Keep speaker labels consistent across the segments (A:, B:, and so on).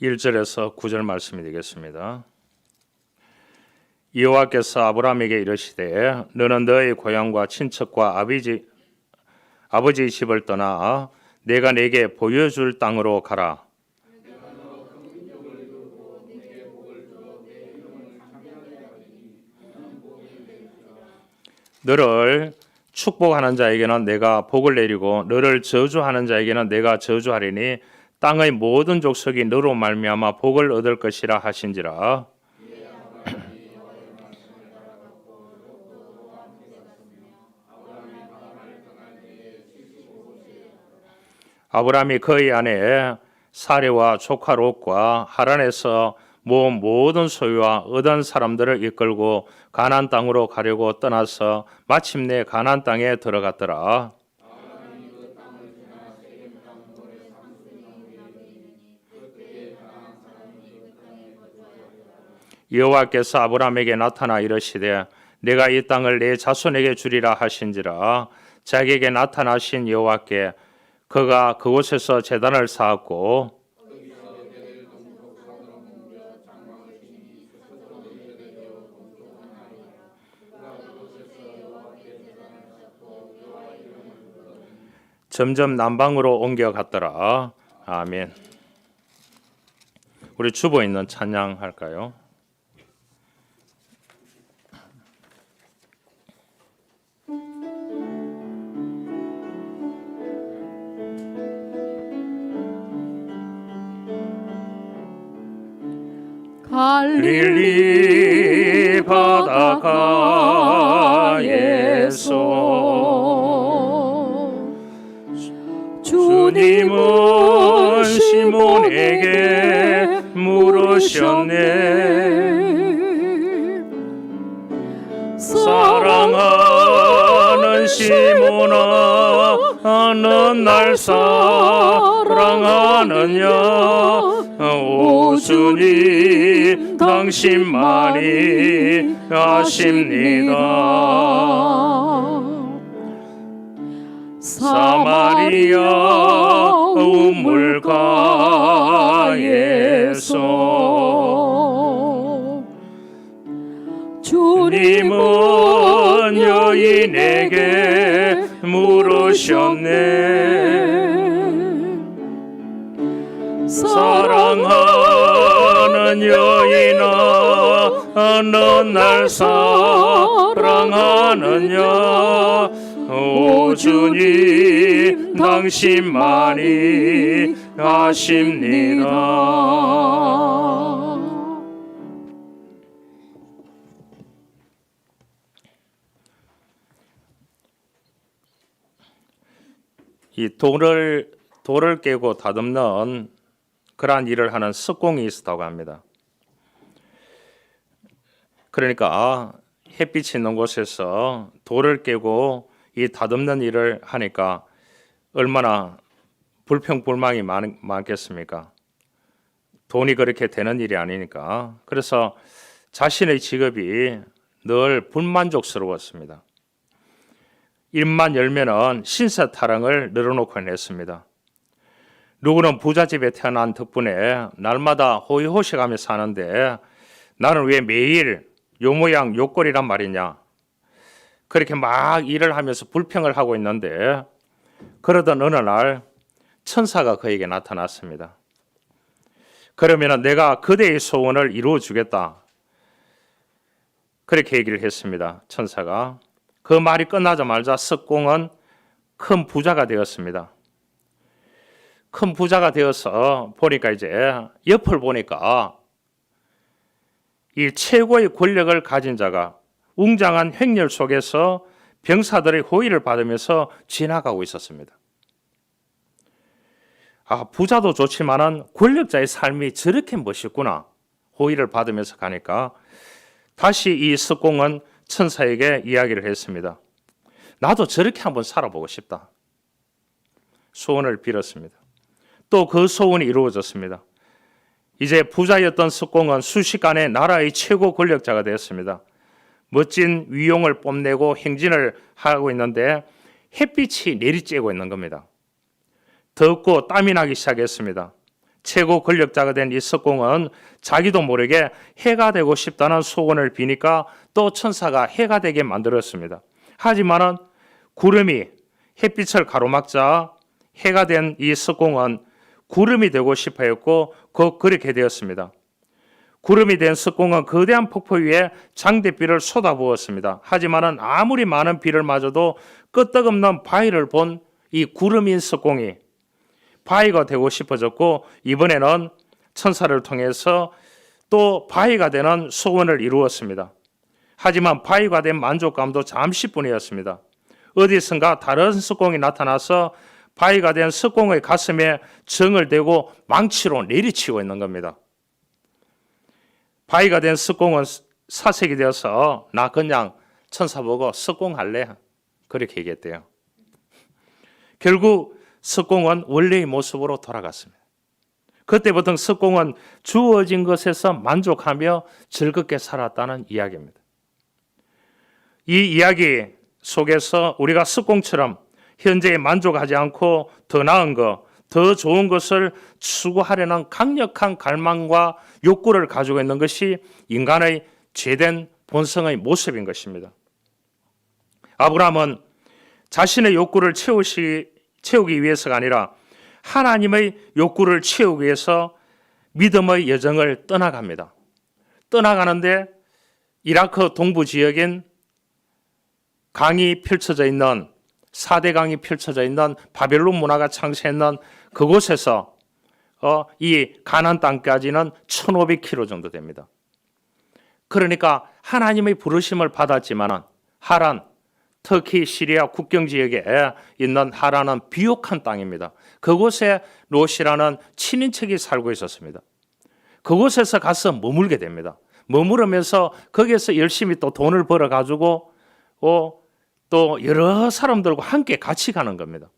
A: 1절에서 9절 말씀이 되겠습니다. 여호와께서 아브라함에게 이르시되 너는 너의 고향과 친척과 아버지 집을 떠나 내가 네게 보여줄 땅으로 가라. 너를 축복하는 자에게는 내가 복을 내리고 너를 저주하는 자에게는 내가 저주하리니 땅의 모든 족속이 너로 말미암아 복을 얻을 것이라 하신지라. 아브라함이 그의 아내 사레와 조카 롯과 하란에서 모은 모든 소유와 얻은 사람들을 이끌고 가나안 땅으로 가려고 떠나서 마침내 가나안 땅에 들어갔더라. 여호와께서 아브라함에게 나타나 이르시되 내가 이 땅을 내 자손에게 주리라 하신지라. 자기에게 나타나신 여호와께 그가 그곳에서 제단을 쌓았고 점점 남방으로 옮겨갔더라. 아멘. 우리 주보 있는 찬양 할까요? 갈릴리 바닷가에서 주님은 시몬에게 물으셨네. 사랑하는 시몬아, 넌 날 사랑하느냐? 오 주님, 당신만이 아십니다. 사마리아 우물가에서 주님은 여인에게 물으셨네. 사랑하는 여인아, 넌 날 사랑하느냐? 오 주님, 당신만이 아십니다. 이 돌을 깨고 다듬는 그러한 일을 하는 석공이 있었다고 합니다. 그러니까 햇빛이 있는 곳에서 돌을 깨고 이 다듬는 일을 하니까 얼마나 불평불만이 많겠습니까? 돈이 그렇게 되는 일이 아니니까. 그래서 자신의 직업이 늘 불만족스러웠습니다. 일만 열면은 신세 타령을 늘어놓고 했습니다. 누구는 부잣집에 태어난 덕분에 날마다 호의호식하며 사는데 나는 왜 매일 요 모양 요 꼴이란 말이냐? 그렇게 막 일을 하면서 불평을 하고 있는데 그러던 어느 날 천사가 그에게 나타났습니다. 그러면 내가 그대의 소원을 이루어 주겠다. 그렇게 얘기를 했습니다. 천사가. 그 말이 끝나자마자 석공은 큰 부자가 되었습니다. 큰 부자가 되어서 보니까 이제 옆을 보니까 이 최고의 권력을 가진 자가 웅장한 행렬 속에서 병사들의 호의를 받으면서 지나가고 있었습니다. 아, 부자도 좋지만은 권력자의 삶이 저렇게 멋있구나. 호의를 받으면서 가니까 다시 이 석공은 천사에게 이야기를 했습니다. 나도 저렇게 한번 살아보고 싶다. 소원을 빌었습니다. 또 그 소원이 이루어졌습니다. 이제 부자였던 석공은 순식간에 나라의 최고 권력자가 되었습니다. 멋진 위용을 뽐내고 행진을 하고 있는데 햇빛이 내리쬐고 있는 겁니다. 덥고 땀이 나기 시작했습니다. 최고 권력자가 된 이 석공은 자기도 모르게 해가 되고 싶다는 소원을 비니까 또 천사가 해가 되게 만들었습니다. 하지만은 구름이 햇빛을 가로막자 해가 된 이 석공은 구름이 되고 싶어 했고 곧 그렇게 되었습니다. 구름이 된 석공은 거대한 폭포 위에 장대비를 쏟아부었습니다. 하지만은 아무리 많은 비를 맞아도 끄떡없는 바위를 본 이 구름인 석공이 바위가 되고 싶어졌고, 이번에는 천사를 통해서 또 바위가 되는 소원을 이루었습니다. 하지만 바위가 된 만족감도 잠시뿐이었습니다. 어디선가 다른 석공이 나타나서 바위가 된 석공의 가슴에 정을 대고 망치로 내리치고 있는 겁니다. 바위가 된 석공은 사색이 되어서 나 그냥 천사 보고 석공할래? 그렇게 얘기했대요. 결국 석공은 원래의 모습으로 돌아갔습니다. 그때부터 석공은 주어진 것에서 만족하며 즐겁게 살았다는 이야기입니다. 이 이야기 속에서 우리가 석공처럼 현재에 만족하지 않고 더 나은 것, 더 좋은 것을 추구하려는 강력한 갈망과 욕구를 가지고 있는 것이 인간의 죄된 본성의 모습인 것입니다. 아브라함은 자신의 욕구를 채우기 위해서가 아니라 하나님의 욕구를 채우기 위해서 믿음의 여정을 떠나갑니다. 떠나가는데 이라크 동부 지역인 강이 펼쳐져 있는 4대 강이 펼쳐져 있는 바벨론 문화가 창시했는 그곳에서 이 가나안 땅까지는 1500km 정도 됩니다. 그러니까 하나님의 부르심을 받았지만은 하란, 터키, 시리아 국경 지역에 있는 하란은 비옥한 땅입니다. 그곳에 롯이라는 친인척이 살고 있었습니다. 그곳에서 가서 머물게 됩니다. 머무르면서 거기에서 열심히 또 돈을 벌어가지고 또 여러 사람들과 함께 같이 가는 겁니다.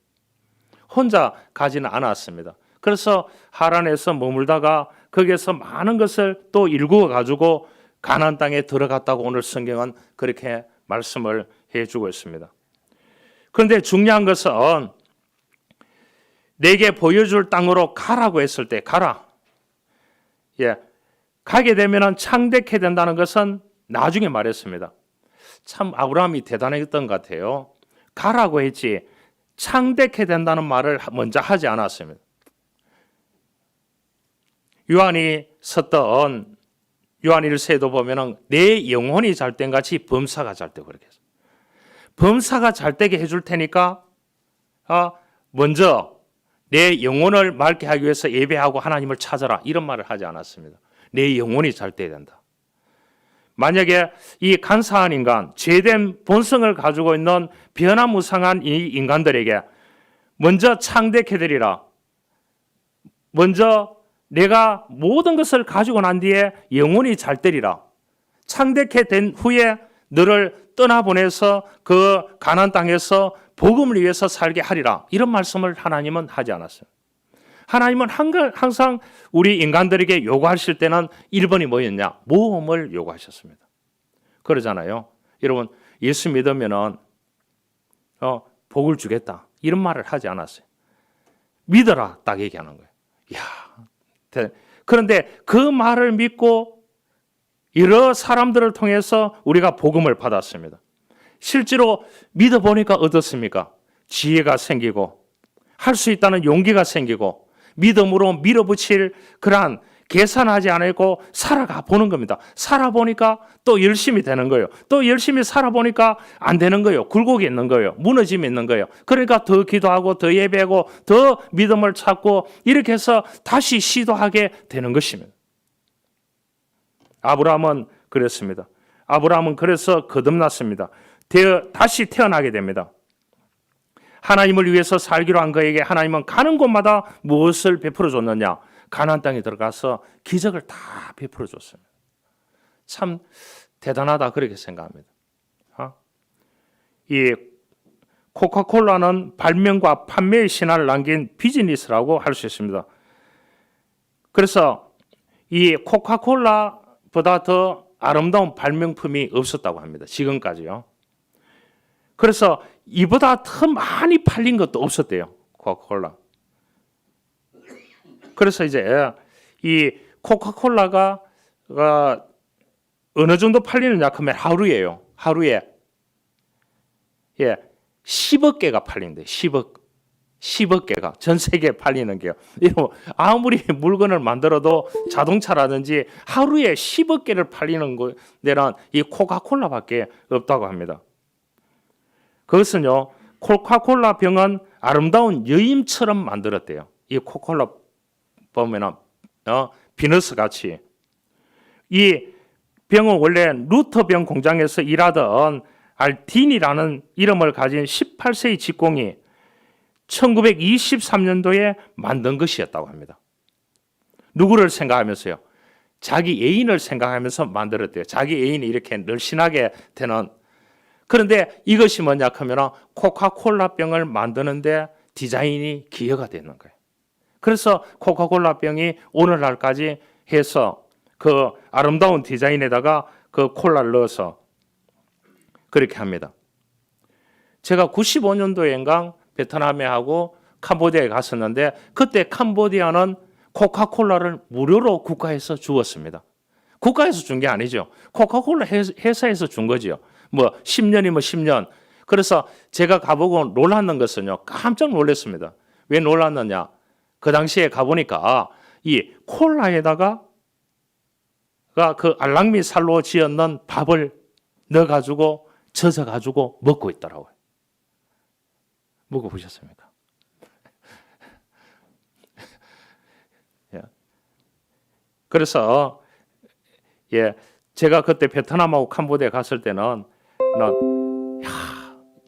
A: 혼자 가지는 않았습니다. 그래서 하란에서 머물다가 거기에서 많은 것을 또 일구어 가지고 가나안 땅에 들어갔다고 오늘 성경은 그렇게 말씀을 해주고 있습니다. 그런데 중요한 것은 내게 보여줄 땅으로 가라고 했을 때 가라. 가게 되면 창대케 된다는 것은 나중에 말했습니다. 참 아브라함이 대단했던 것 같아요. 가라고 했지 창대케 된다는 말을 먼저 하지 않았습니다. 요한이 썼던 요한 1서에도 보면은 내 영혼이 잘된 같이 범사가 잘되고 그렇게 했어요. 범사가 잘되게 해줄 테니까 먼저 내 영혼을 맑게 하기 위해서 예배하고 하나님을 찾아라 이런 말을 하지 않았습니다. 내 영혼이 잘돼야 된다. 만약에 이 간사한 인간, 죄된 본성을 가지고 있는 변화무쌍한 이 인간들에게 먼저 창대케 되리라. 먼저 내가 모든 것을 가지고 난 뒤에 영혼이 잘 되리라. 창대케 된 후에 너를 떠나보내서 그 가나안 땅에서 복음을 위해서 살게 하리라. 이런 말씀을 하나님은 하지 않았어요. 하나님은 항상 우리 인간들에게 요구하실 때는 1번이 뭐였냐? 모험을 요구하셨습니다. 그러잖아요. 여러분 예수 믿으면은 복을 주겠다. 이런 말을 하지 않았어요. 믿어라. 딱 얘기하는 거예요. 그런데 그 말을 믿고 여러 사람들을 통해서 우리가 복음을 받았습니다. 실제로 믿어보니까 어떻습니까? 지혜가 생기고 할 수 있다는 용기가 생기고 믿음으로 밀어붙일 그러한 계산하지 않고 살아가 보는 겁니다. 살아보니까 또 열심히 되는 거예요. 또 열심히 살아보니까 안 되는 거예요. 굴곡이 있는 거예요. 무너짐이 있는 거예요. 그러니까 더 기도하고 더 예배하고 더 믿음을 찾고 이렇게 해서 다시 시도하게 되는 것입니다. 아브라함은 그랬습니다. 아브라함은 그래서 거듭났습니다. 다시 태어나게 됩니다. 하나님을 위해서 살기로 한 그에게 하나님은 가는 곳마다 무엇을 베풀어 줬느냐? 가나안 땅에 들어가서 기적을 다 베풀어 줬습니다. 참 대단하다 그렇게 생각합니다. 이 코카콜라는 발명과 판매의 신화를 남긴 비즈니스라고 할 수 있습니다. 그래서 이 코카콜라보다 더 아름다운 발명품이 없었다고 합니다. 지금까지요. 그래서 이보다 더 많이 팔린 것도 없었대요. 코카콜라. 그래서 이제 이 코카콜라가 어느 정도 팔리느냐 하면 하루에 10억 개가 팔린대. 10억 개가 전 세계에 팔리는 게요. 아무리 물건을 만들어도 자동차라든지 하루에 10억 개를 팔리는 데는 이 코카콜라밖에 없다고 합니다. 그것은요, 코카콜라 병은 아름다운 여인처럼 만들었대요. 이 코카콜라 보면은 비너스 같이. 이 병은 원래 루터병 공장에서 일하던 알딘이라는 이름을 가진 18세의 직공이 1923년도에 만든 것이었다고 합니다. 누구를 생각하면서요? 자기 애인을 생각하면서 만들었대요. 자기 애인이 이렇게 늘씬하게 되는. 그런데 이것이 뭐냐 하면 코카콜라 병을 만드는데 디자인이 기여가 되는 거예요. 그래서 코카콜라 병이 오늘날까지 해서 그 아름다운 디자인에다가 그 콜라를 넣어서 그렇게 합니다. 제가 95년도엔가 베트남에 하고 캄보디아에 갔었는데 그때 캄보디아는 코카콜라를 무료로 국가에서 주었습니다. 국가에서 준 게 아니죠. 코카콜라 회사에서 준 거죠. 뭐 10년이면 10년. 그래서 제가 가보고 놀랐는 것은요. 깜짝 놀랐습니다. 왜 놀랐느냐? 그 당시에 가보니까 이 콜라에다가 그 알랑미 살로 지었는 밥을 넣어가지고 젖어가지고 먹고 있더라고요. 먹어보셨습니까? 그래서 제가 그때 베트남하고 캄보디아 갔을 때는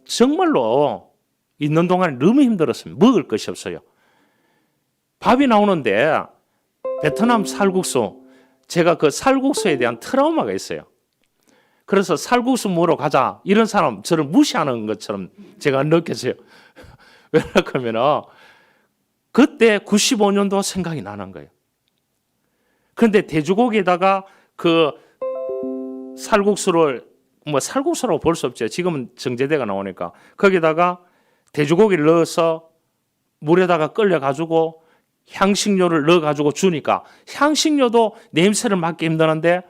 A: 정말로 있는 동안 너무 힘들었습니다. 먹을 것이 없어요. 밥이 나오는데 베트남 살국수, 제가 그 살국수에 대한 트라우마가 있어요. 그래서 살국수 먹으러 가자 이런 사람 저를 무시하는 것처럼 제가 느꼈어요. 왜냐하면 그때 95년도 생각이 나는 거예요. 그런데 돼지고기에다가 그 살국수를 살국수라고 볼 수 없죠. 지금은 정제대가 나오니까 거기다가 돼지고기를 넣어서 물에다가 끓여가지고 향신료를 넣어가지고 주니까 향신료도 냄새를 맡기 힘드는데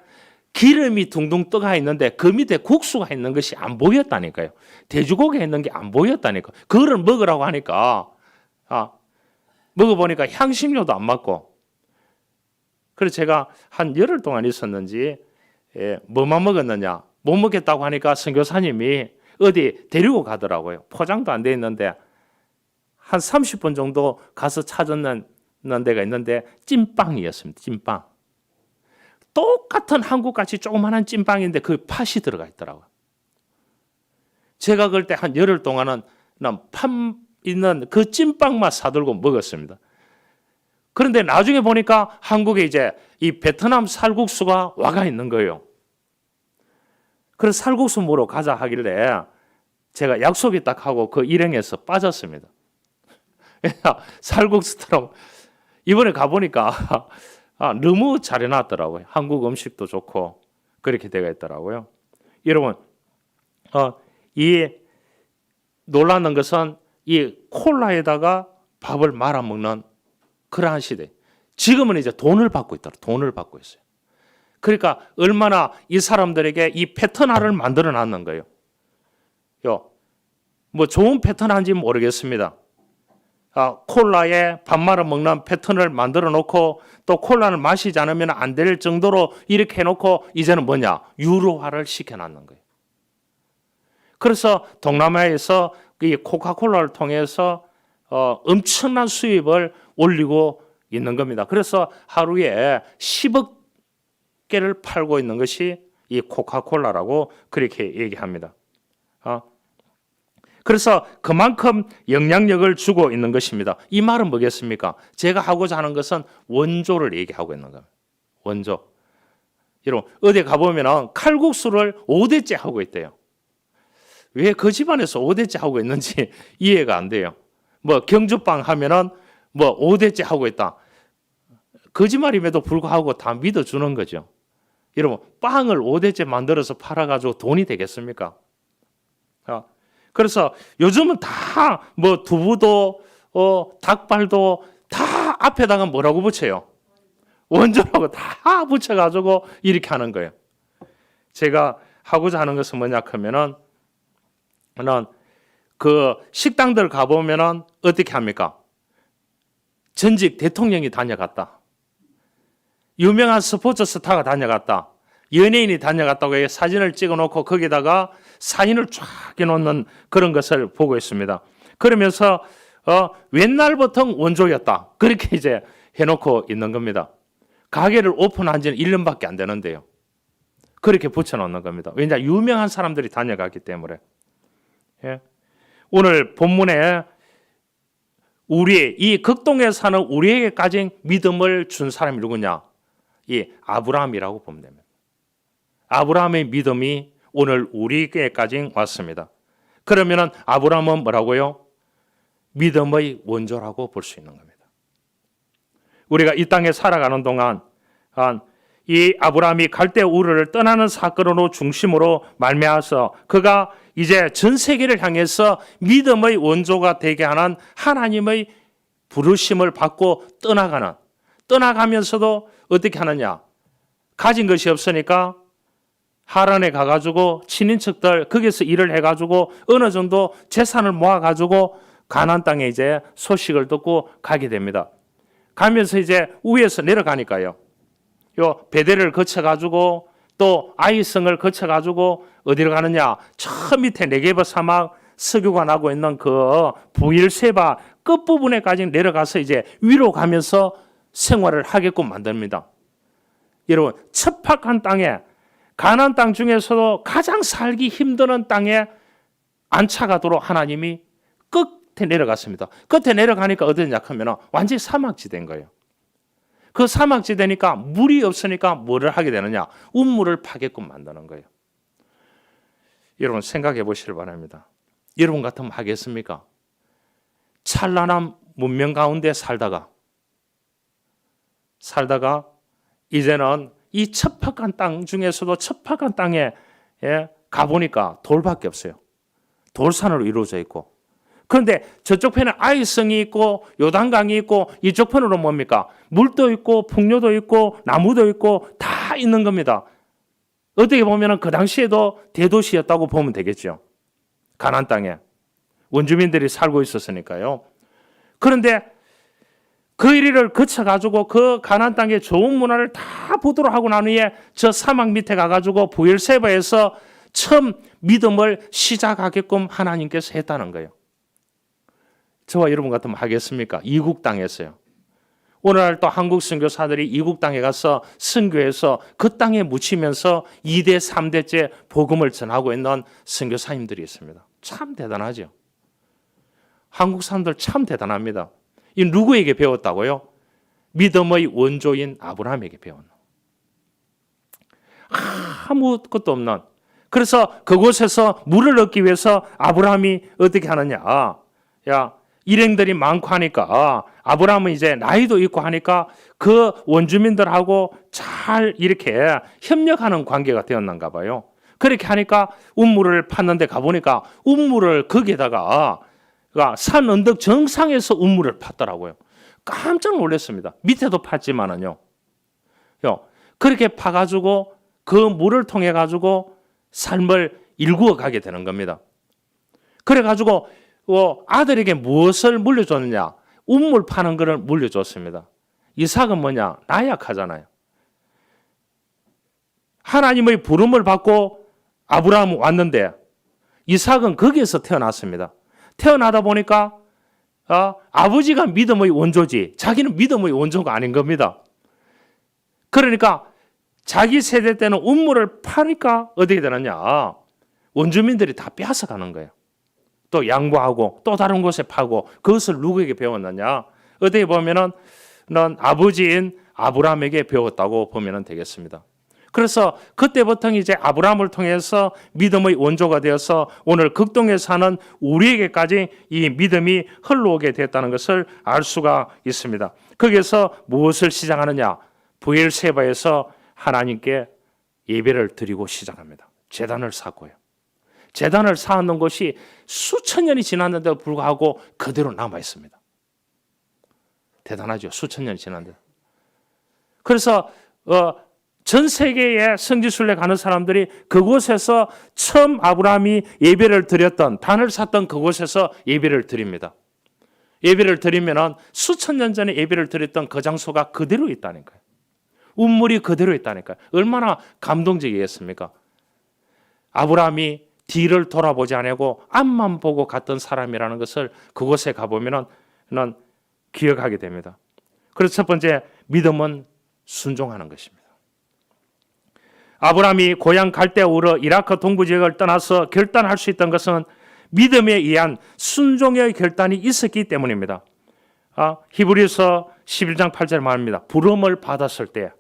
A: 기름이 둥둥 떠가 있는데 그 밑에 국수가 있는 것이 안 보였다니까요. 돼지고기에 있는 게 안 보였다니까. 그거를 먹으라고 하니까 먹어보니까 향신료도 안 맡고. 그래서 제가 한 열흘 동안 있었는지 뭐만 먹었느냐. 못 먹겠다고 하니까 선교사님이 어디 데리고 가더라고요. 포장도 안 돼 있는데 한 30분 정도 가서 찾았는 데가 있는데 찐빵이었습니다. 찐빵. 똑같은 한국같이 조그마한 찐빵인데 그 팥이 들어가 있더라고요. 제가 그럴 때 한 열흘 동안은 팥 있는 그 찐빵만 사들고 먹었습니다. 그런데 나중에 보니까 한국에 이제 이 베트남 살국수가 와가 있는 거예요. 그래서 살국수 먹으러 가자 하길래 제가 약속이 딱 하고 그 일행에서 빠졌습니다. 살국수처럼 이번에 가보니까 너무 잘 해놨더라고요. 한국 음식도 좋고 그렇게 되어 있더라고요. 여러분, 이 놀라는 것은 이 콜라에다가 밥을 말아 먹는 그러한 시대. 지금은 이제 돈을 받고 있더라고요. 돈을 받고 있어요. 그러니까 얼마나 이 사람들에게 이 패턴화를 만들어 놨는 거예요. 뭐 좋은 패턴화인지 모르겠습니다. 콜라에 밥 말아 먹는 패턴을 만들어 놓고 또 콜라를 마시지 않으면 안 될 정도로 이렇게 해놓고 이제는 뭐냐? 유로화를 시켜놨는 거예요. 그래서 동남아에서 이 코카콜라를 통해서 엄청난 수입을 올리고 있는 겁니다. 그래서 하루에 10억 개를 팔고 있는 것이 이 코카콜라라고 그렇게 얘기합니다. 그래서 그만큼 영향력을 주고 있는 것입니다. 이 말은 뭐겠습니까? 제가 하고자 하는 것은 원조를 얘기하고 있는 겁니다. 원조. 여러분, 어디 가보면 칼국수를 5대째 하고 있대요. 왜 그 집안에서 5대째 하고 있는지 이해가 안 돼요. 뭐 경주빵 하면은 뭐 5대째 하고 있다. 거짓말임에도 불구하고 다 믿어주는 거죠. 여러분, 빵을 5대째 만들어서 팔아가지고 돈이 되겠습니까? 그래서 요즘은 다 뭐 두부도 닭발도 다 앞에다가 뭐라고 붙여요? 원조라고 다 붙여가지고 이렇게 하는 거예요. 제가 하고자 하는 것은 뭐냐 하면은 그 식당들 가보면은 어떻게 합니까? 전직 대통령이 다녀갔다. 유명한 스포츠 스타가 다녀갔다. 연예인이 다녀갔다고 해 사진을 찍어놓고 거기다가 사인을 쫙 해놓는 그런 것을 보고 있습니다. 그러면서 옛날부터 원조였다. 그렇게 이제 해놓고 있는 겁니다. 가게를 오픈한 지는 1년밖에 안 되는데요. 그렇게 붙여놓는 겁니다. 왜냐 유명한 사람들이 다녀갔기 때문에. 예. 오늘 본문에 우리 이 극동에 사는 우리에게까지 믿음을 준 사람이 누구냐? 이 아브라함이라고 보면 됩니다. 아브라함의 믿음이 오늘 우리에게까지 왔습니다. 그러면은 아브라함은 뭐라고요? 믿음의 원조라고 볼 수 있는 겁니다. 우리가 이 땅에 살아가는 동안 이 아브라함이 갈대 우르를 떠나는 사건으로 중심으로 말미암아서 그가 이제 전 세계를 향해서 믿음의 원조가 되게 하는 하나님의 부르심을 받고 떠나가면서도 어떻게 하느냐? 가진 것이 없으니까 하란에 가가지고 친인척들 거기서 일을 해가지고 어느 정도 재산을 모아가지고 가나안 땅에 이제 소식을 듣고 가게 됩니다. 가면서 이제 위에서 내려가니까요. 요 베델을 거쳐가지고 또 아이성을 거쳐가지고 어디로 가느냐? 저 밑에 네게브 사막 석유가 나고 있는 그 부엘세바 끝부분에까지 내려가서 이제 위로 가면서 생활을 하게끔 만듭니다. 여러분 척박한 땅에 가나안 땅 중에서도 가장 살기 힘드는 땅에 안착하도록 하나님이 끝에 내려갔습니다. 끝에 내려가니까 어디냐 하면 완전히 사막지대인 거예요. 그 사막지대니까 물이 없으니까 뭐를 하게 되느냐? 우물을 파게끔 만드는 거예요. 여러분 생각해 보시길 바랍니다. 여러분 같으면 하겠습니까? 찬란한 문명 가운데 살다가 이제는 이 척박한 땅 중에서도 척박한 땅에 가보니까 돌밖에 없어요. 돌산으로 이루어져 있고. 그런데 저쪽 편에 아이성이 있고 요단강이 있고 이쪽 편으로 뭡니까? 물도 있고 풍요도 있고 나무도 있고 다 있는 겁니다. 어떻게 보면 그 당시에도 대도시였다고 보면 되겠죠. 가나안 땅에 원주민들이 살고 있었으니까요. 그런데 그 일을 거쳐가지고 그 가나안 땅의 좋은 문화를 다 보도록 하고 난 후에 저 사막 밑에 가가지고 부엘세바에서 처음 믿음을 시작하게끔 하나님께서 했다는 거예요. 저와 여러분 같으면 하겠습니까? 이국 땅에서요. 오늘날 또 한국 선교사들이 이국 땅에 가서 선교해서 그 땅에 묻히면서 2대 3대째 복음을 전하고 있는 선교사님들이 있습니다. 참 대단하죠. 한국 사람들 참 대단합니다. 이 누구에게 배웠다고요? 믿음의 원조인 아브라함에게 배웠는. 아무것도 없는. 그래서 그곳에서 물을 얻기 위해서 아브라함이 어떻게 하느냐? 일행들이 많고 하니까 아브라함은 이제 나이도 있고 하니까 그 원주민들하고 잘 이렇게 협력하는 관계가 되었는가 봐요. 그렇게 하니까 우물을 팠는데 가보니까 우물을 거기에다가 산 언덕 정상에서 우물을 팠더라고요. 깜짝 놀랐습니다. 밑에도 팠지만은요. 그렇게 파가지고 그 물을 통해 가지고 삶을 일구어 가게 되는 겁니다. 그래가지고 아들에게 무엇을 물려줬느냐? 우물 파는 것을 물려줬습니다. 이삭은 뭐냐? 나약하잖아요. 하나님의 부름을 받고 아브라함은 왔는데 이삭은 거기에서 태어났습니다. 태어나다 보니까 아버지가 믿음의 원조지 자기는 믿음의 원조가 아닌 겁니다. 그러니까 자기 세대 때는 우물을 파니까 어떻게 되느냐? 원주민들이 다 빼앗아가는 거예요. 또 양보하고 또 다른 곳에 파고 그것을 누구에게 배웠느냐? 어떻게 보면은 넌 아버지인 아브라함에게 배웠다고 보면 되겠습니다. 그래서 그때부터 이제 아브라함을 통해서 믿음의 원조가 되어서 오늘 극동에 사는 우리에게까지 이 믿음이 흘러오게 됐다는 것을 알 수가 있습니다. 거기에서 무엇을 시작하느냐? 부엘세바에서 하나님께 예배를 드리고 시작합니다. 제단을 쌓고요. 제단을 쌓는 것이 수천 년이 지났는데도 불구하고 그대로 남아 있습니다. 대단하죠. 수천 년이 지났는데. 그래서 전 세계에 성지순례 가는 사람들이 그곳에서 처음 아브라함이 예배를 드렸던, 단을 샀던 그곳에서 예배를 드립니다. 예배를 드리면은 수천 년 전에 예배를 드렸던 그 장소가 그대로 있다는 거예요. 운물이 그대로 있다니까요. 얼마나 감동적이겠습니까? 아브라함이 뒤를 돌아보지 않고 앞만 보고 갔던 사람이라는 것을 그곳에 가보면은 기억하게 됩니다. 그래서 첫 번째, 믿음은 순종하는 것입니다. 아브라함이 고향 갈대우르 이라크 동부 지역을 떠나서 결단할 수 있던 것은 믿음에 의한 순종의 결단이 있었기 때문입니다. 히브리서 11장 8절 말합니다. 부름을 받았을 때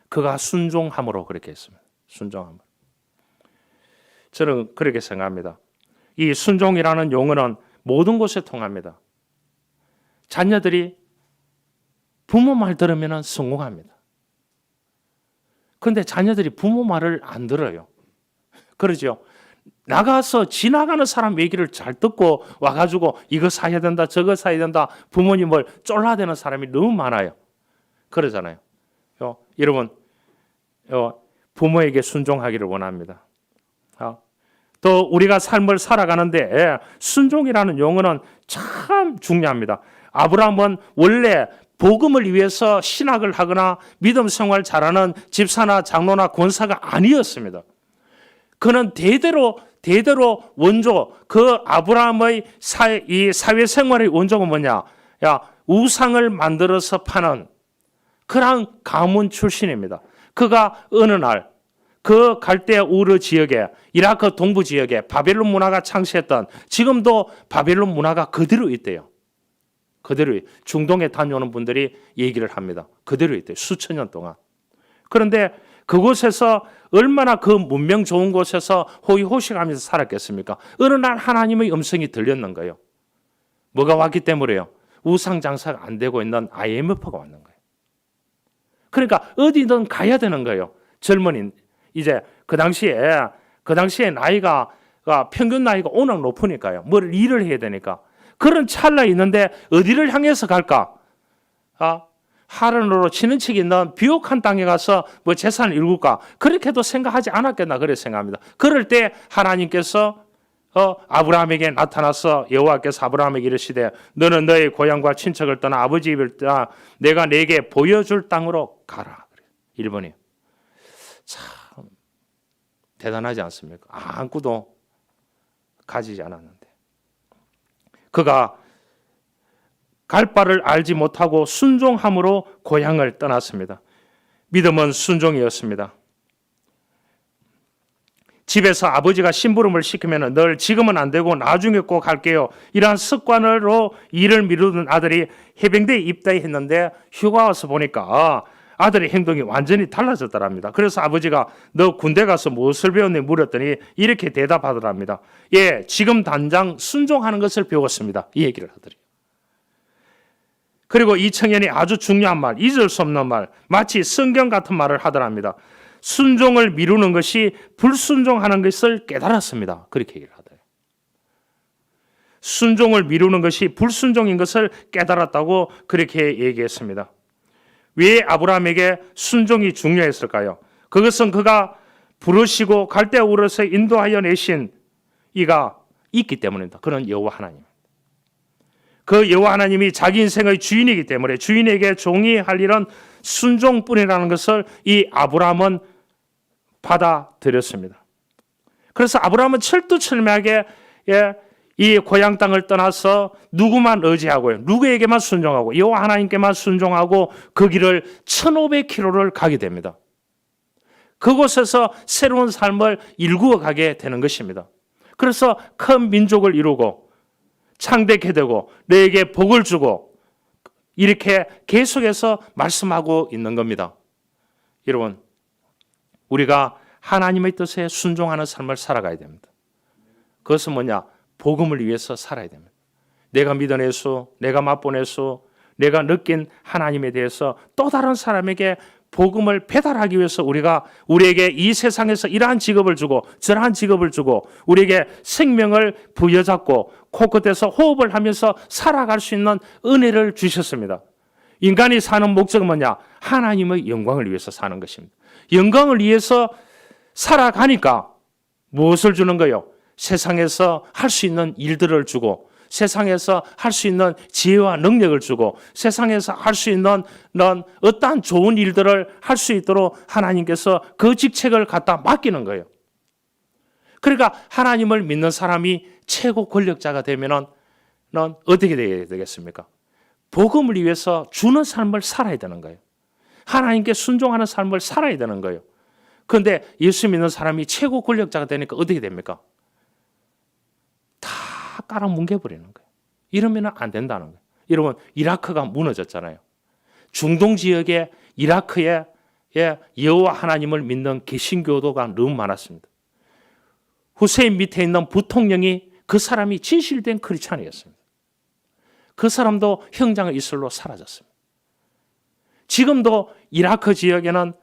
A: 그가 순종함으로 그렇게 했습니다. 순종함으로. 저는 그렇게 생각합니다. 이 순종이라는 용어는 모든 곳에 통합니다. 자녀들이 부모 말 들으면 성공합니다. 그런데 자녀들이 부모 말을 안 들어요. 그러죠. 나가서 지나가는 사람 얘기를 잘 듣고 와가지고 이거 사야 된다, 저거 사야 된다, 부모님을 쫄라대는 사람이 너무 많아요. 그러잖아요. 여러분, 부모에게 순종하기를 원합니다. 또 우리가 삶을 살아가는데 순종이라는 용어는 참 중요합니다. 아브라함은 원래 복음을 위해서 신학을 하거나 믿음 생활 잘하는 집사나 장로나 권사가 아니었습니다. 그는 대대로 원조, 그 아브라함의 사회생활의 원조가 뭐냐? 우상을 만들어서 파는 그런 가문 출신입니다. 그가 어느 날 그 갈대아 우르 지역에, 이라크 동부 지역에 바벨론 문화가 창시했던, 지금도 바벨론 문화가 그대로 있대요. 그대로 중동에 다녀오는 분들이 얘기를 합니다. 그대로 있대요. 수천 년 동안. 그런데 그곳에서 얼마나 그 문명 좋은 곳에서 호의호식하면서 살았겠습니까? 어느 날 하나님의 음성이 들렸는 거예요. 뭐가 왔기 때문에요? 우상 장사가 안 되고 있는 IMF가 왔는 거예요. 그러니까 어디든 가야 되는 거예요. 젊은이 이제 그 당시에 나이가 평균 나이가 워낙 높으니까요. 뭘 일을 해야 되니까. 그런 찰나에 있는데 어디를 향해서 갈까? 하른으로 치는 척이 있는 비옥한 땅에 가서 뭐 재산을 일굴까? 그렇게도 생각하지 않았겠나 그렇게 생각합니다. 그럴 때 하나님께서 아브라함에게 나타나서 여호와께서 아브라함에게 이르시되 너는 너의 고향과 친척을 떠나 아버지 집을 떠나 내가 네게 보여줄 땅으로 가라. 1번이에요. 참 대단하지 않습니까? 아무것도 가지지 않았는데 그가 갈 바를 알지 못하고 순종함으로 고향을 떠났습니다. 믿음은 순종이었습니다. 집에서 아버지가 심부름을 시키면 늘 지금은 안 되고 나중에 꼭 할게요. 이러한 습관으로 일을 미루던 아들이 해병대에 입대했는데 휴가 와서 보니까 아들의 행동이 완전히 달라졌더랍니다. 그래서 아버지가 너 군대 가서 무엇을 배웠니 물었더니 이렇게 대답하더랍니다. 예, 지금 당장 순종하는 것을 배웠습니다. 이 얘기를 하더래요. 그리고 이 청년이 아주 중요한 말, 잊을 수 없는 말, 마치 성경 같은 말을 하더랍니다. 순종을 미루는 것이 불순종하는 것을 깨달았습니다. 그렇게 얘기를 하더래요. 순종을 미루는 것이 불순종인 것을 깨달았다고 그렇게 얘기했습니다. 왜 아브라함에게 순종이 중요했을까요? 그것은 그가 부르시고 갈대아 우르에서 인도하여 내신 이가 있기 때문입니다. 그는 여호와 하나님. 그 여호와 하나님이 자기 인생의 주인이기 때문에 주인에게 종이 할 일은 순종뿐이라는 것을 이 아브라함은 받아들였습니다. 그래서 아브라함은 철두철미하게 이 고향 땅을 떠나서 누구만 의지하고요. 누구에게만 순종하고 여호와 하나님께만 순종하고 그 길을 1500km를 가게 됩니다. 그곳에서 새로운 삶을 일구어 가게 되는 것입니다. 그래서 큰 민족을 이루고 창대케 되고 너에게 복을 주고 이렇게 계속해서 말씀하고 있는 겁니다. 여러분, 우리가 하나님의 뜻에 순종하는 삶을 살아가야 됩니다. 그것은 뭐냐? 복음을 위해서 살아야 됩니다. 내가 믿은 예수, 내가 맛본 예수, 내가 느낀 하나님에 대해서 또 다른 사람에게 복음을 배달하기 위해서 우리에게 이 세상에서 이러한 직업을 주고 저러한 직업을 주고 우리에게 생명을 부여잡고 코끝에서 호흡을 하면서 살아갈 수 있는 은혜를 주셨습니다. 인간이 사는 목적은 뭐냐? 하나님의 영광을 위해서 사는 것입니다. 영광을 위해서 살아가니까 무엇을 주는 거예요? 세상에서 할 수 있는 일들을 주고, 세상에서 할 수 있는 지혜와 능력을 주고, 세상에서 할 수 있는 어떠한 좋은 일들을 할 수 있도록 하나님께서 그 직책을 갖다 맡기는 거예요. 그러니까 하나님을 믿는 사람이 최고 권력자가 되면은 어떻게 되겠습니까? 복음을 위해서 주는 삶을 살아야 되는 거예요. 하나님께 순종하는 삶을 살아야 되는 거예요. 그런데 예수 믿는 사람이 최고 권력자가 되니까 어떻게 됩니까? 다 깔아뭉개버리는 거예요. 이러면 안 된다는 거예요. 여러분, 이라크가 무너졌잖아요. 중동 지역에 이라크에 여호와 하나님을 믿는 개신교도가 너무 많았습니다. 후세인 밑에 있는 부통령이 그 사람이 진실된 크리스찬이었습니다. 그 사람도 형장의 이슬로 사라졌습니다. 지금도 이라크 지역에는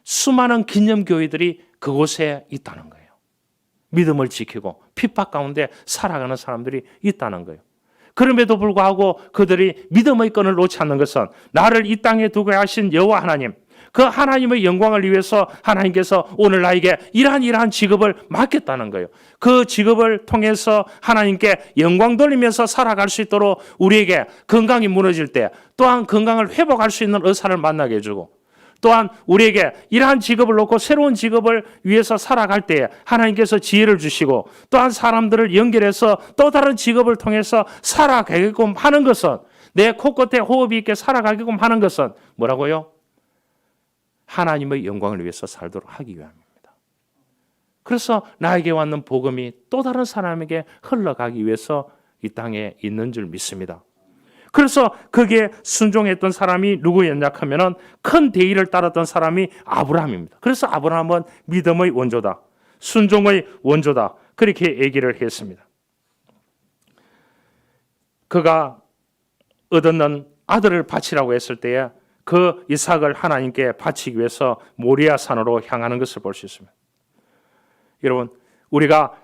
A: 수많은 기념교회들이 그곳에 있다는 거예요. 믿음을 지키고 핍박 가운데 살아가는 사람들이 있다는 거예요. 그럼에도 불구하고 그들이 믿음의 끈을 놓지 않는 것은 나를 이 땅에 두게 하신 여호와 하나님, 그 하나님의 영광을 위해서 하나님께서 오늘 나에게 이러한 직업을 맡겼다는 거예요. 그 직업을 통해서 하나님께 영광 돌리면서 살아갈 수 있도록 우리에게 건강이 무너질 때 또한 건강을 회복할 수 있는 의사를 만나게 해주고, 또한 우리에게 이러한 직업을 놓고 새로운 직업을 위해서 살아갈 때에 하나님께서 지혜를 주시고, 또한 사람들을 연결해서 또 다른 직업을 통해서 살아가게끔 하는 것은, 내 코끝에 호흡이 있게 살아가게끔 하는 것은 뭐라고요? 하나님의 영광을 위해서 살도록 하기 위함입니다. 그래서 나에게 왔는 복음이 또 다른 사람에게 흘러가기 위해서 이 땅에 있는 줄 믿습니다. 그래서 거기에 순종했던 사람이 누구였냐 하면은 큰 대의를 따랐던 사람이 아브라함입니다. 그래서 아브라함은 믿음의 원조다, 순종의 원조다, 그렇게 얘기를 했습니다. 그가 얻었는 아들을 바치라고 했을 때에 그 이삭을 하나님께 바치기 위해서 모리아 산으로 향하는 것을 볼 수 있습니다. 여러분, 우리가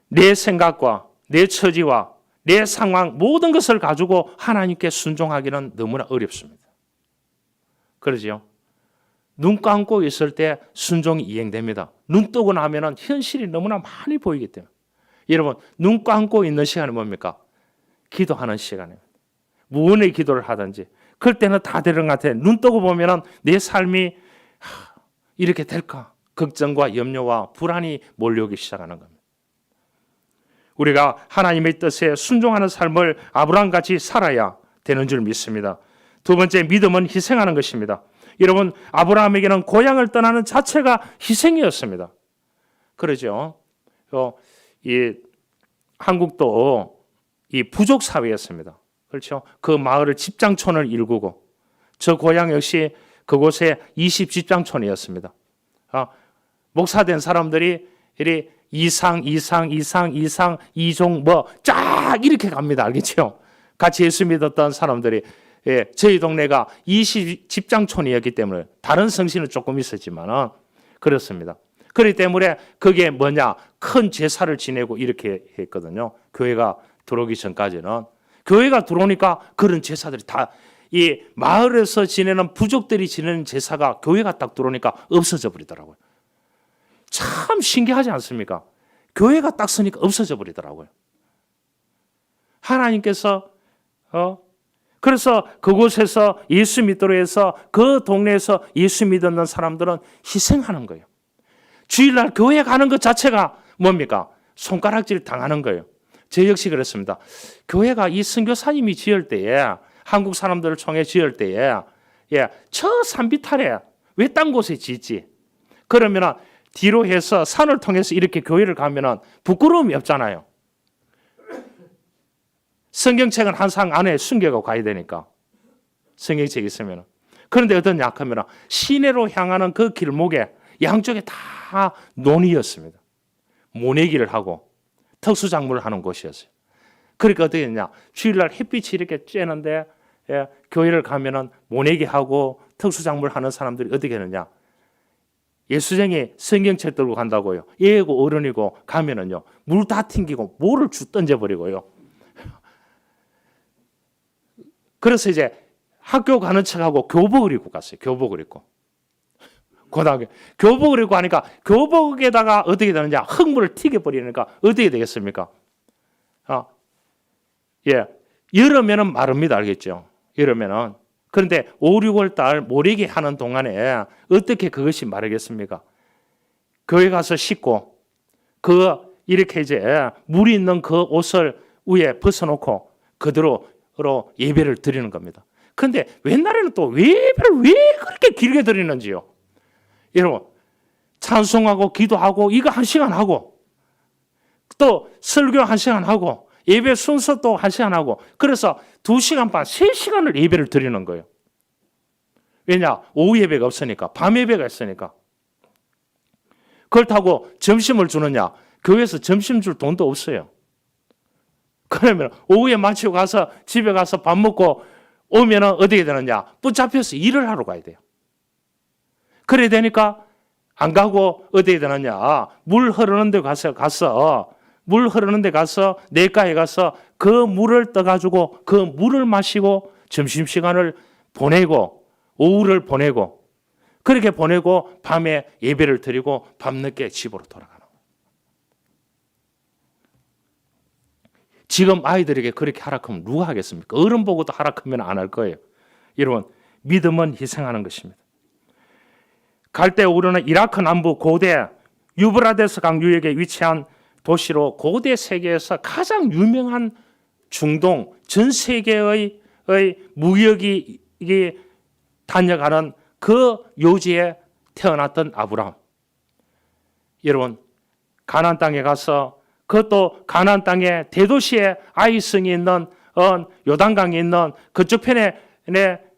A: 내 생각과 내 처지와 내 상황 모든 것을 가지고 하나님께 순종하기는 너무나 어렵습니다. 그러지요? 눈 감고 있을 때 순종이 이행됩니다. 눈 뜨고 나면은 현실이 너무나 많이 보이기 때문에. 여러분, 눈 감고 있는 시간이 뭡니까? 기도하는 시간입니다. 무언의 기도를 하든지 그럴 때는 다 되는 것 같아요. 눈 뜨고 보면은 내 삶이 이렇게 될까? 걱정과 염려와 불안이 몰려오기 시작하는 겁니다. 우리가 하나님의 뜻에 순종하는 삶을 아브라함같이 살아야 되는 줄 믿습니다. 두 번째, 믿음은 희생하는 것입니다. 여러분, 아브라함에게는 고향을 떠나는 자체가 희생이었습니다. 그러죠? 이 한국도 이 부족 사회였습니다. 그렇죠? 그 마을을 집장촌을 일구고, 저 고향 역시 그곳에 20집장촌이었습니다. 목사된 사람들이 이리 이상, 이종 쫙 이렇게 갑니다. 알겠죠? 같이 예수 믿었던 사람들이, 저희 동네가 20집장촌이었기 때문에 다른 성신은 조금 있었지만 그렇습니다. 그렇기 때문에 그게 뭐냐? 큰 제사를 지내고 이렇게 했거든요. 교회가 들어오기 전까지는. 교회가 들어오니까 그런 제사들이 다, 이 마을에서 지내는 부족들이 지내는 제사가 교회가 딱 들어오니까 없어져 버리더라고요. 참 신기하지 않습니까? 교회가 딱 서니까 없어져 버리더라고요. 하나님께서 그래서 그곳에서 예수 믿도록 해서 그 동네에서 예수 믿는 사람들은 희생하는 거예요. 주일날 교회 가는 것 자체가 뭡니까? 손가락질 당하는 거예요. 저 역시 그렇습니다. 교회가 이 선교사님이 지을 때에, 한국 사람들을 통해 지을 때에, 저 산비탈에 왜 딴 곳에 짓지? 그러면 뒤로 해서 산을 통해서 이렇게 교회를 가면 부끄러움이 없잖아요. 성경책은 항상 안에 숨겨고 가야 되니까. 성경책이 있으면. 그런데 어떠냐 하면 시내로 향하는 그 길목에 양쪽에 다 논이었습니다. 모내기를 하고 특수작물을 하는 곳이었어요. 그러니까 어떻게 했냐? 주일날 햇빛이 이렇게 쬐는데 교회를 가면은 모내기 하고 특수작물 하는 사람들이 어떻게 하느냐? 예수쟁이 성경책 들고 간다고요. 애고 어른이고 가면은요, 물 다 튕기고 모를 쭉 던져버리고요. 그래서 이제 학교 가는 척하고 교복을 입고 갔어요. 교복을 입고. 고등학교 교복을 입고 하니까 교복에다가 어떻게 되느냐? 흙물을 튀겨버리니까 어떻게 되겠습니까? 여름에는 마릅니다. 알겠죠? 여름에는. 그런데 5, 6월 달 모래기 하는 동안에 어떻게 그것이 마르겠습니까? 교회 가서 씻고 이렇게 이제 물이 있는 그 옷을 위에 벗어놓고 그대로 예배를 드리는 겁니다. 그런데 옛날에는 또 예배를 왜 그렇게 길게 드리는지요? 여러분, 찬송하고 기도하고 이거 1시간 하고 또 설교 1시간 하고 예배 순서 또 1시간 하고 그래서 2시간 반, 3시간을 예배를 드리는 거예요. 왜냐? 오후 예배가 없으니까, 밤 예배가 있으니까. 그렇다고 점심을 주느냐? 교회에서 점심 줄 돈도 없어요. 그러면 오후에 마치고 가서 집에 가서 밥 먹고 오면은 어떻게 되느냐? 붙잡혀서 일을 하러 가야 돼요. 그래야 되니까 안 가고 어떻게 되느냐? 물 흐르는 데 가서 내가에 가서 그 물을 떠가지고 그 물을 마시고 점심시간을 보내고 오후를 보내고 그렇게 보내고 밤에 예배를 드리고 밤늦게 집으로 돌아가는 거예요. 지금 아이들에게 그렇게 하락하면 누가 하겠습니까? 어른 보고도 하락하면 안 할 거예요. 여러분, 믿음은 희생하는 것입니다. 갈대 우르는 이라크 남부 고대 유브라데스 강유역에 위치한 도시로 고대 세계에서 가장 유명한 중동 전 세계의 무역이 다녀가는 그 요지에 태어났던 아브라함. 여러분, 가나안 땅에 가서 그것도 가나안 땅의 대도시에 아이성이 있는 요단강이 있는 그쪽 편에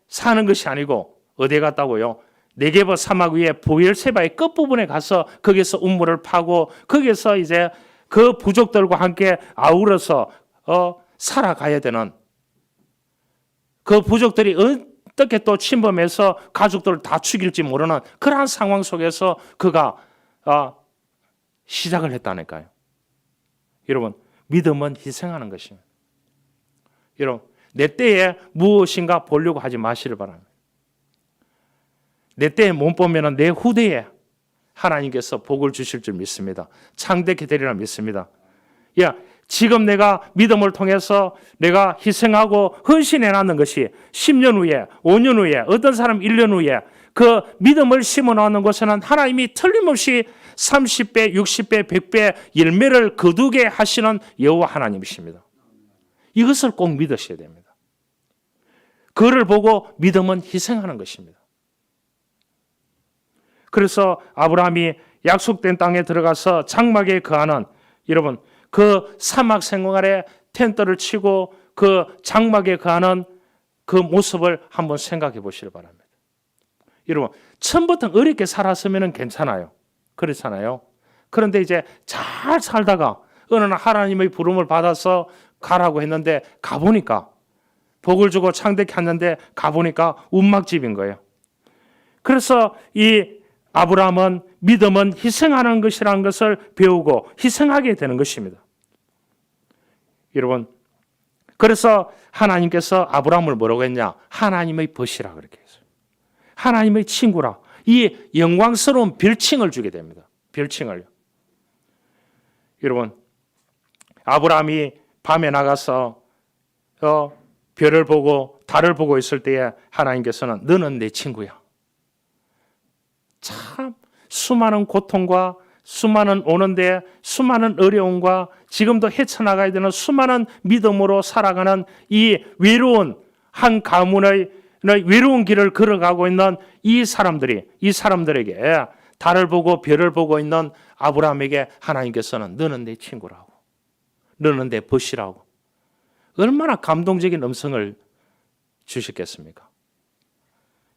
A: 사는 것이 아니고 어디에 갔다고요? 네게버 사막 위에 보엘세바의 끝부분에 가서 거기서 우물을 파고 거기서 이제 그 부족들과 함께 아우러서 살아가야 되는 그 부족들이 어떻게 또 침범해서 가족들을 다 죽일지 모르는 그러한 상황 속에서 그가 시작을 했다니까요. 여러분, 믿음은 희생하는 것입니다. 여러분, 내 때에 무엇인가 보려고 하지 마시길 바랍니다. 내 때에 못 보면 내 후대에 하나님께서 복을 주실 줄 믿습니다. 창대케 되리라 믿습니다. 지금 내가 믿음을 통해서 내가 희생하고 헌신해 놨는 것이 10년 후에, 5년 후에, 어떤 사람 1년 후에 그 믿음을 심어 놓는 것에는 하나님이 틀림없이 30배, 60배, 100배 열매를 거두게 하시는 여호와 하나님이십니다. 이것을 꼭 믿으셔야 됩니다. 그를 보고 믿음은 희생하는 것입니다. 그래서 아브라함이 약속된 땅에 들어가서 장막에 거하는, 여러분, 그 사막 생활에 텐트를 치고 그 장막에 거하는 그 모습을 한번 생각해 보시기 바랍니다. 여러분, 처음부터 어렵게 살았으면 괜찮아요. 그렇잖아요. 그런데 이제 잘 살다가 어느 날 하나님의 부름을 받아서 가라고 했는데 가보니까, 복을 주고 창대케 했는데 가보니까 운막집인 거예요. 그래서 이 아브라함은 믿음은 희생하는 것이라는 것을 배우고 희생하게 되는 것입니다. 여러분, 그래서 하나님께서 아브라함을 뭐라고 했냐? 하나님의 벗이라 그렇게 했어요. 하나님의 친구라. 이 영광스러운 별칭을 주게 됩니다. 별칭을요. 여러분, 아브라함이 밤에 나가서 별을 보고 달을 보고 있을 때에 하나님께서는 너는 내 친구야. 참 수많은 고통과 수많은 오는데 수많은 어려움과 지금도 헤쳐나가야 되는 수많은 믿음으로 살아가는 이 외로운 한 가문의 외로운 길을 걸어가고 있는 이 사람들에게 달을 보고 별을 보고 있는 아브라함에게 하나님께서는 너는 내 친구라고, 너는 내 벗이라고, 얼마나 감동적인 음성을 주셨겠습니까?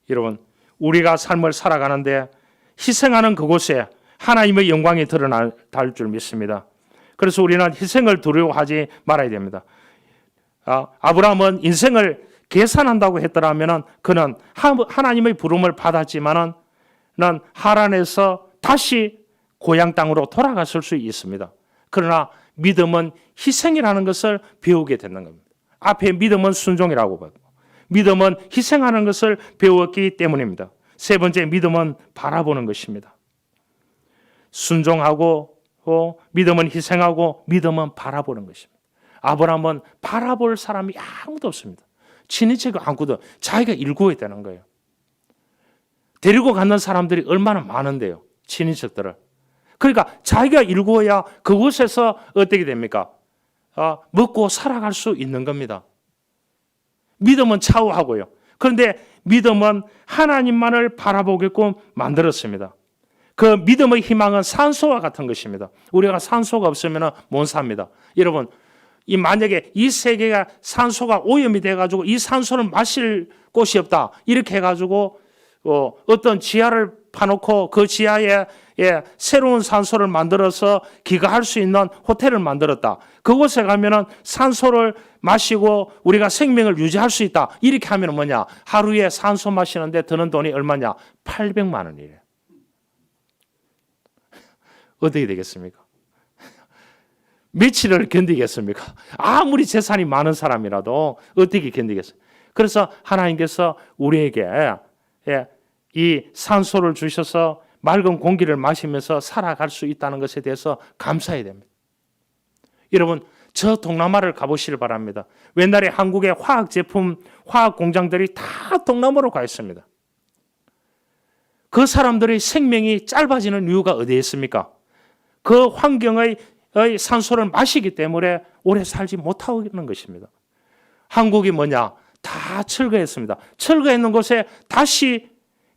A: 여러분, 우리가 삶을 살아가는데 희생하는 그곳에 하나님의 영광이 드러날 줄 믿습니다. 그래서 우리는 희생을 두려워하지 말아야 됩니다. 아브라함은 인생을 계산한다고 했더라면 그는 하나님의 부름을 받았지만은 하란에서 다시 고향 땅으로 돌아갔을 수 있습니다. 그러나 믿음은 희생이라는 것을 배우게 되는 겁니다. 앞에 믿음은 순종이라고 보고 믿음은 희생하는 것을 배웠기 때문입니다. 세 번째, 믿음은 바라보는 것입니다. 순종하고 믿음은 희생하고 믿음은 바라보는 것입니다. 아브라함은 바라볼 사람이 아무도 없습니다. 친인척이 아무도, 자기가 일구어야 되는 거예요. 데리고 가는 사람들이 얼마나 많은데요, 친인척들을. 그러니까 자기가 일구어야 그곳에서 어떻게 됩니까? 먹고 살아갈 수 있는 겁니다. 믿음은 차후하고요. 그런데 믿음은 하나님만을 바라보게끔 만들었습니다. 그 믿음의 희망은 산소와 같은 것입니다. 우리가 산소가 없으면 못 삽니다. 여러분, 만약에 이 세계가 산소가 오염이 돼가지고 이 산소를 마실 곳이 없다, 이렇게 해가지고 어떤 지하를 파놓고 그 지하에 새로운 산소를 만들어서 기거할 수 있는 호텔을 만들었다. 그곳에 가면은 산소를 마시고 우리가 생명을 유지할 수 있다. 이렇게 하면 뭐냐? 하루에 산소 마시는데 드는 돈이 얼마냐? 800만 원이래요. 어떻게 되겠습니까? 며칠을 견디겠습니까? 아무리 재산이 많은 사람이라도 어떻게 견디겠어요? 그래서 하나님께서 우리에게 이 산소를 주셔서 맑은 공기를 마시면서 살아갈 수 있다는 것에 대해서 감사해야 됩니다. 여러분, 저 동남아를 가보시길 바랍니다. 옛날에 한국의 화학 제품, 화학 공장들이 다 동남아로 가 있습니다. 그 사람들의 생명이 짧아지는 이유가 어디에 있습니까? 그 환경의 산소를 마시기 때문에 오래 살지 못하고 있는 것입니다. 한국이 뭐냐? 다 철거했습니다. 철거했는 곳에 다시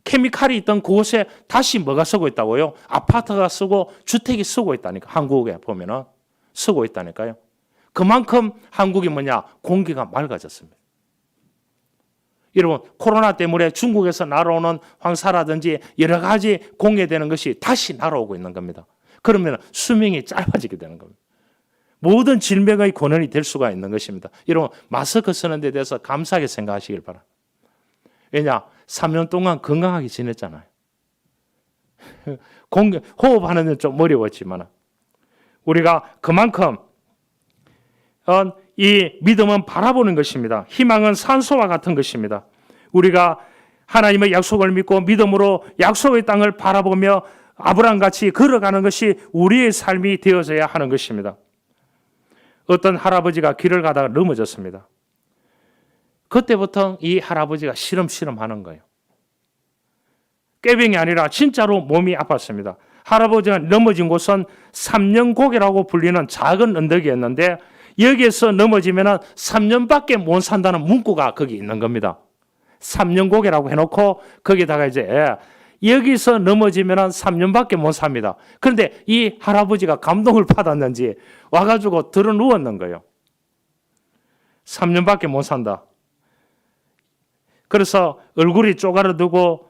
A: 케미칼이 있던 그곳에 다시 뭐가 쓰고 있다고요? 아파트가 쓰고 주택이 쓰고 있다니까. 한국에 보면은 쓰고 있다니까요. 그만큼 한국이 뭐냐? 공기가 맑아졌습니다. 여러분, 코로나 때문에 중국에서 날아오는 황사라든지 여러 가지 공해되는 것이 다시 날아오고 있는 겁니다. 그러면 수명이 짧아지게 되는 겁니다. 모든 질병의 근원이 될 수가 있는 것입니다. 여러분, 마스크 쓰는 데 대해서 감사하게 생각하시길 바랍니다. 왜냐? 3년 동안 건강하게 지냈잖아요. 호흡하는 데는 좀 어려웠지만 우리가 그만큼 이 믿음은 바라보는 것입니다. 희망은 산소와 같은 것입니다. 우리가 하나님의 약속을 믿고 믿음으로 약속의 땅을 바라보며 아브라함같이 걸어가는 것이 우리의 삶이 되어져야 하는 것입니다. 어떤 할아버지가 길을 가다가 넘어졌습니다. 그때부터 이 할아버지가 시름시름 하는 거예요. 꾀병이 아니라 진짜로 몸이 아팠습니다. 할아버지가 넘어진 곳은 삼년고개라고 불리는 작은 언덕이었는데 여기에서 넘어지면 3년밖에 못 산다는 문구가 거기 있는 겁니다. 3년고개라고 해놓고 거기다가 이제 여기서 넘어지면 3년밖에 못 삽니다. 그런데 이 할아버지가 감동을 받았는지 와가지고 들어 누웠는 거예요. 3년밖에 못 산다. 그래서 얼굴이 쪼가려들고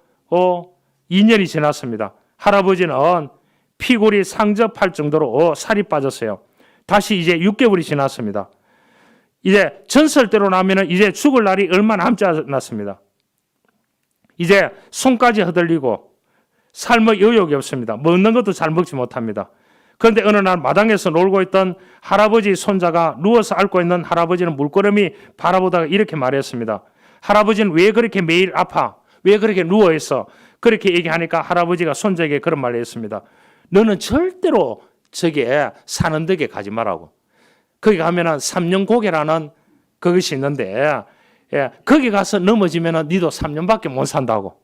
A: 2년이 지났습니다. 할아버지는 피골이 상접할 정도로 살이 빠졌어요. 다시 이제 6개월이 지났습니다. 이제 전설대로 나면은 이제 죽을 날이 얼마 남지 않았습니다. 이제 손까지 흔들리고 삶의 여욕이 없습니다. 먹는 것도 잘 먹지 못합니다. 그런데 어느 날 마당에서 놀고 있던 할아버지 손자가 누워서 앓고 있는 할아버지는 물끄러미 바라보다가 이렇게 말했습니다. 할아버지는 왜 그렇게 매일 아파? 왜 그렇게 누워있어? 그렇게 얘기하니까 할아버지가 손자에게 그런 말을 했습니다. 너는 절대로 저기에 사는 덕에 가지 말라고. 거기 가면은 3년고개라는 그것이 있는데 거기 가서 넘어지면은 니도 3년밖에 못 산다고.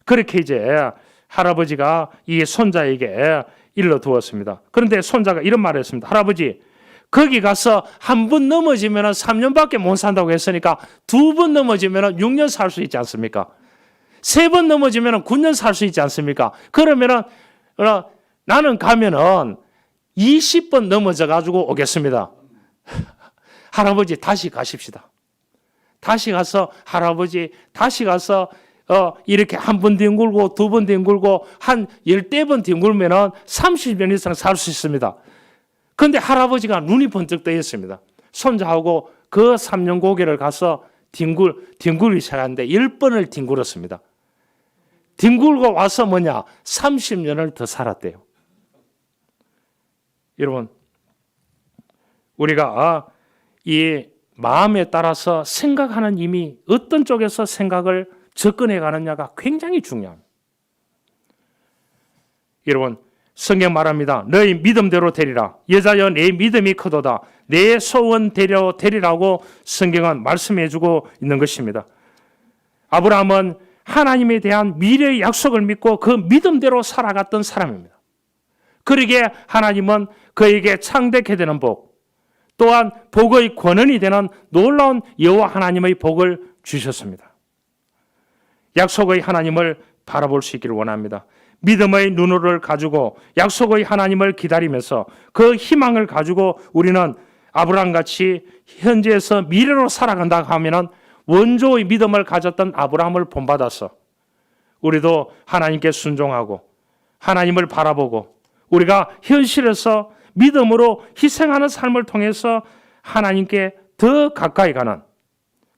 A: 그렇게 이제 할아버지가 이 손자에게 일러두었습니다. 그런데 손자가 이런 말을 했습니다. 할아버지, 거기 가서 한 번 넘어지면은 3년밖에 못 산다고 했으니까 2번 넘어지면은 6년 살 수 있지 않습니까? 3번 넘어지면은 9년 살 수 있지 않습니까? 그러면은 나는 가면은 20번 넘어져 가지고 오겠습니다. 할아버지 다시 가십시다. 다시 가서 할아버지 다시 가서 이렇게 한 번 뒹굴고 2번 뒹굴고 한 10번 뒹굴면은 30년 이상 살 수 있습니다. 그런데 할아버지가 눈이 번쩍 뜨였습니다. 손자하고 그 3년 고개를 가서 뒹굴기 시작하는데 10번을 뒹굴었습니다. 뒹굴고 와서 뭐냐? 30년을 더 살았대요. 여러분, 우리가 이 마음에 따라서 생각하는 힘이 어떤 쪽에서 생각을 접근해 가느냐가 굉장히 중요합니다. 여러분, 성경 말합니다. 너희 믿음대로 되리라. 여자여 내 믿음이 크도다. 내 소원대로 되리라고 성경은 말씀해 주고 있는 것입니다. 아브라함은 하나님에 대한 미래의 약속을 믿고 그 믿음대로 살아갔던 사람입니다. 그러기에 하나님은 그에게 창대케 되는 복, 또한 복의 권원이 되는 놀라운 여호와 하나님의 복을 주셨습니다. 약속의 하나님을 바라볼 수 있기를 원합니다. 믿음의 눈을 가지고 약속의 하나님을 기다리면서 그 희망을 가지고 우리는 아브라함같이 현재에서 미래로 살아간다 하면은 원조의 믿음을 가졌던 아브라함을 본받아서 우리도 하나님께 순종하고 하나님을 바라보고 우리가 현실에서 믿음으로 희생하는 삶을 통해서 하나님께 더 가까이 가는,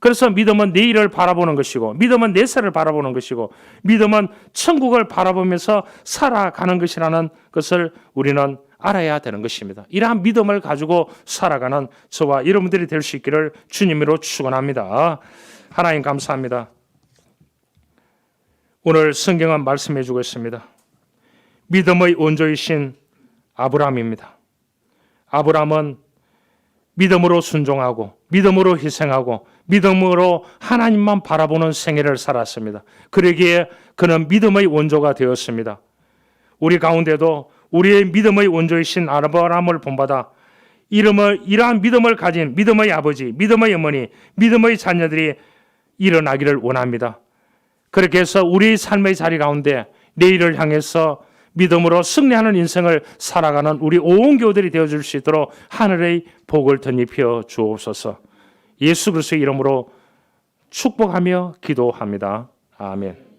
A: 그래서 믿음은 내일을 바라보는 것이고 믿음은 내세를 바라보는 것이고 믿음은 천국을 바라보면서 살아가는 것이라는 것을 우리는 알아야 되는 것입니다. 이러한 믿음을 가지고 살아가는 저와 여러분들이 될 수 있기를 주님으로 축원합니다. 하나님 감사합니다. 오늘 성경은 말씀해 주고 있습니다. 믿음의 원조이신 아브라함입니다. 아브라함은 믿음으로 순종하고 믿음으로 희생하고 믿음으로 하나님만 바라보는 생애를 살았습니다. 그러기에 그는 믿음의 원조가 되었습니다. 우리 가운데도 우리의 믿음의 원조이신 아브라함을 본받아 이러한 믿음을 가진 믿음의 아버지, 믿음의 어머니, 믿음의 자녀들이 일어나기를 원합니다. 그렇게 해서 우리 삶의 자리 가운데 내일을 향해서 믿음으로 승리하는 인생을 살아가는 우리 온 교우들이 되어줄 수 있도록 하늘의 복을 덧입혀 주옵소서. 예수 그리스도의 이름으로 축복하며 기도합니다. 아멘.